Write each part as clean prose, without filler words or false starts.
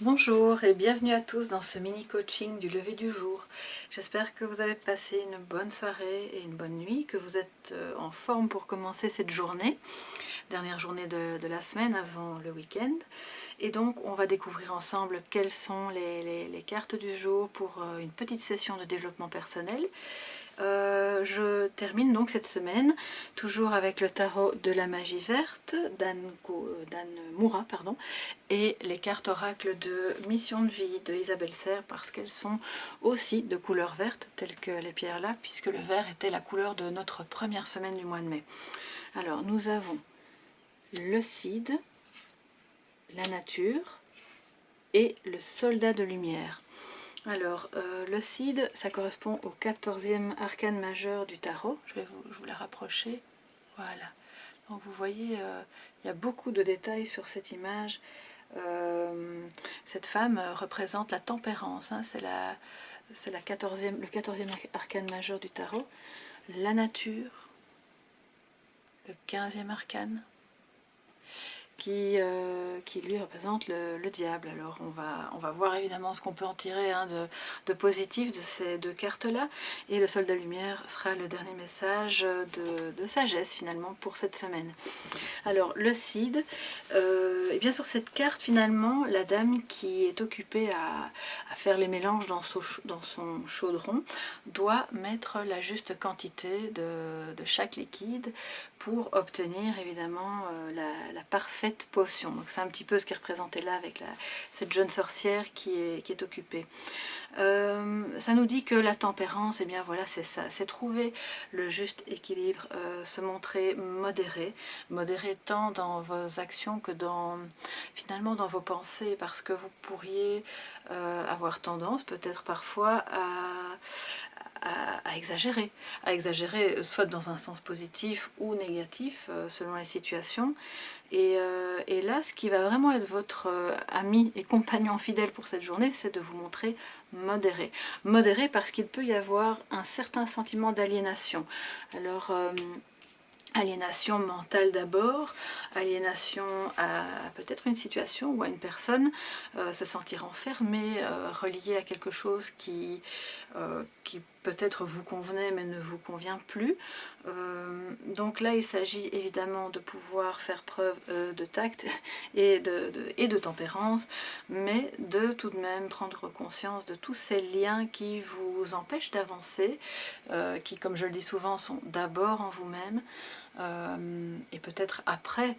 Bonjour et bienvenue à tous dans ce mini coaching du lever du jour. J'espère que vous avez passé une bonne soirée et une bonne nuit, que vous êtes en forme pour commencer cette journée, dernière journée de la semaine avant le week-end. Et donc on va découvrir ensemble quelles sont les cartes du jour pour une petite session de développement personnel. Je termine donc cette semaine toujours avec le tarot de la magie verte d'Anne Moura, et les cartes oracles de mission de vie de Isabelle Serre, parce qu'elles sont aussi de couleur verte telles que les pierres là, puisque le vert était la couleur de notre première semaine du mois de mai. Alors nous avons le Cid, la nature et le soldat de lumière. Alors, le Cid, ça correspond au 14e arcane majeur du tarot. Je vais vous la rapprocher. Voilà. Donc vous voyez, il y a beaucoup de détails sur cette image. Cette femme représente la tempérance. Hein, c'est le 14e arcane majeur du tarot. La nature, le 15e arcane, qui lui représente le diable. Alors on va voir évidemment ce qu'on peut en tirer de positif de ces deux cartes-là. Et le soldat lumière sera le dernier message de sagesse finalement pour cette semaine. Alors le Cid, et bien sur cette carte finalement, la dame qui est occupée à faire les mélanges dans son chaudron doit mettre la juste quantité de chaque liquide pour obtenir évidemment la parfaite potion. Donc c'est un petit peu ce qui est représenté là avec cette jeune sorcière qui est occupée. Ça nous dit que la tempérance, eh bien voilà, c'est ça, c'est trouver le juste équilibre, se montrer modéré, modéré tant dans vos actions que finalement dans vos pensées, parce que vous pourriez avoir tendance peut-être parfois à exagérer soit dans un sens positif ou négatif selon les situations. Et là, ce qui va vraiment être votre ami et compagnon fidèle pour cette journée, c'est de vous montrer modéré. Modéré parce qu'il peut y avoir un certain sentiment d'aliénation. Alors, aliénation mentale d'abord, aliénation à peut-être une situation ou à une personne, se sentir enfermé, relié à quelque chose qui peut-être vous convenait mais ne vous convient plus. Donc là il s'agit évidemment de pouvoir faire preuve de tact et de tempérance, mais de tout de même prendre conscience de tous ces liens qui vous empêchent d'avancer, qui comme je le dis souvent sont d'abord en vous-même, et peut-être après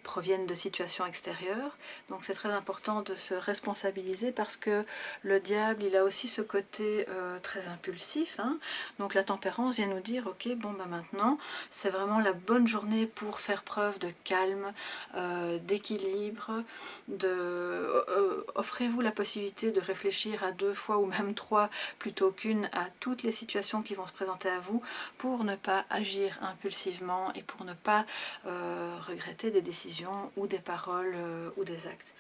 proviennent de situations extérieures. Donc c'est très important de se responsabiliser, parce que le diable il a aussi ce côté très impulsif, hein. Donc la tempérance vient nous dire ok, bon bah maintenant c'est vraiment la bonne journée pour faire preuve de calme, d'équilibre, offrez-vous la possibilité de réfléchir à 2 fois ou même 3 plutôt qu'une à toutes les situations qui vont se présenter à vous, pour ne pas agir impulsivement et pour ne pas regretter des décisions ou des paroles ou des actes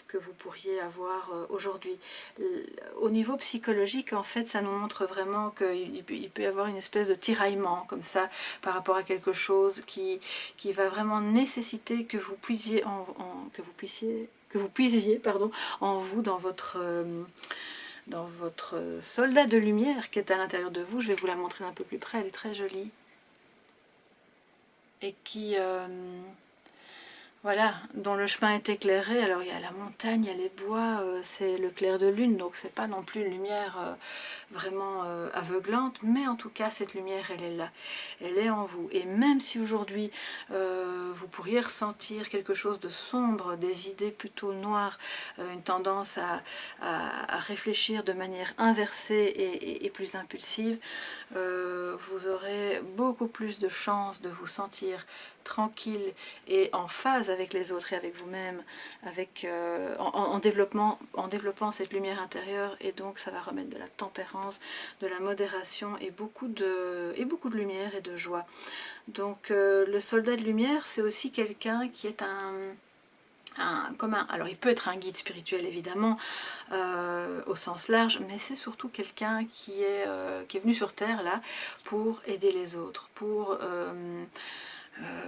que vous pourriez avoir aujourd'hui. Au niveau psychologique, en fait, ça nous montre vraiment qu'il peut y avoir une espèce de tiraillement comme ça par rapport à quelque chose qui va vraiment nécessiter que vous puisiez en vous, dans votre soldat de lumière qui est à l'intérieur de vous. Je vais vous la montrer un peu plus près, elle est très jolie. Et qui, voilà, dont le chemin est éclairé. Alors il y a la montagne, il y a les bois, c'est le clair de lune, donc c'est pas non plus une lumière vraiment aveuglante, mais en tout cas cette lumière elle est là, elle est en vous. Et même si aujourd'hui vous pourriez ressentir quelque chose de sombre, des idées plutôt noires, une tendance à réfléchir de manière inversée et plus impulsive, vous aurez beaucoup plus de chances de vous sentir tranquille et en phase avec les autres et avec vous-même, en développant cette lumière intérieure. Et donc ça va remettre de la tempérance, de la modération et beaucoup de lumière et de joie. Donc le soldat de lumière, c'est aussi quelqu'un qui est alors il peut être un guide spirituel évidemment au sens large, mais c'est surtout quelqu'un qui est venu sur terre là pour aider les autres, pour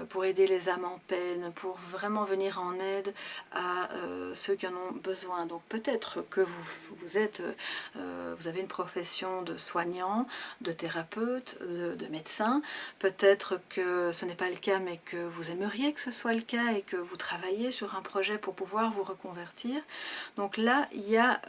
pour aider les âmes en peine, pour vraiment venir en aide à ceux qui en ont besoin. Donc peut-être que vous avez une profession de soignant, de thérapeute, de médecin, peut-être que ce n'est pas le cas mais que vous aimeriez que ce soit le cas et que vous travaillez sur un projet pour pouvoir vous reconvertir. Donc là, il y a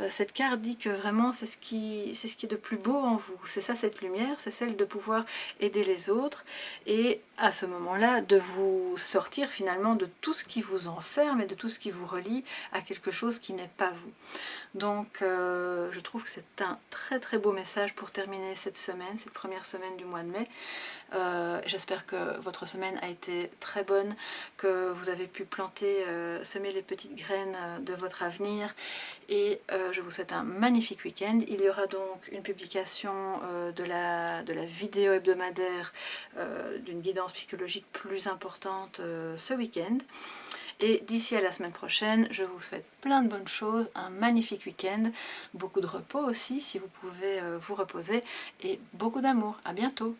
cette carte dit que vraiment c'est ce qui est de plus beau en vous, c'est ça cette lumière, c'est celle de pouvoir aider les autres et à ce moment-là de vous sortir finalement de tout ce qui vous enferme et de tout ce qui vous relie à quelque chose qui n'est pas vous. Donc je trouve que c'est un très très beau message pour terminer cette semaine, cette première semaine du mois de mai. J'espère que votre semaine a été très bonne, que vous avez pu planter, semer les petites graines de votre avenir et je vous souhaite un magnifique week-end. Il y aura donc une publication de la vidéo hebdomadaire d'une guidance psychologique plus importante ce week-end. Et d'ici à la semaine prochaine, je vous souhaite plein de bonnes choses, un magnifique week-end, beaucoup de repos aussi si vous pouvez vous reposer et beaucoup d'amour. À bientôt.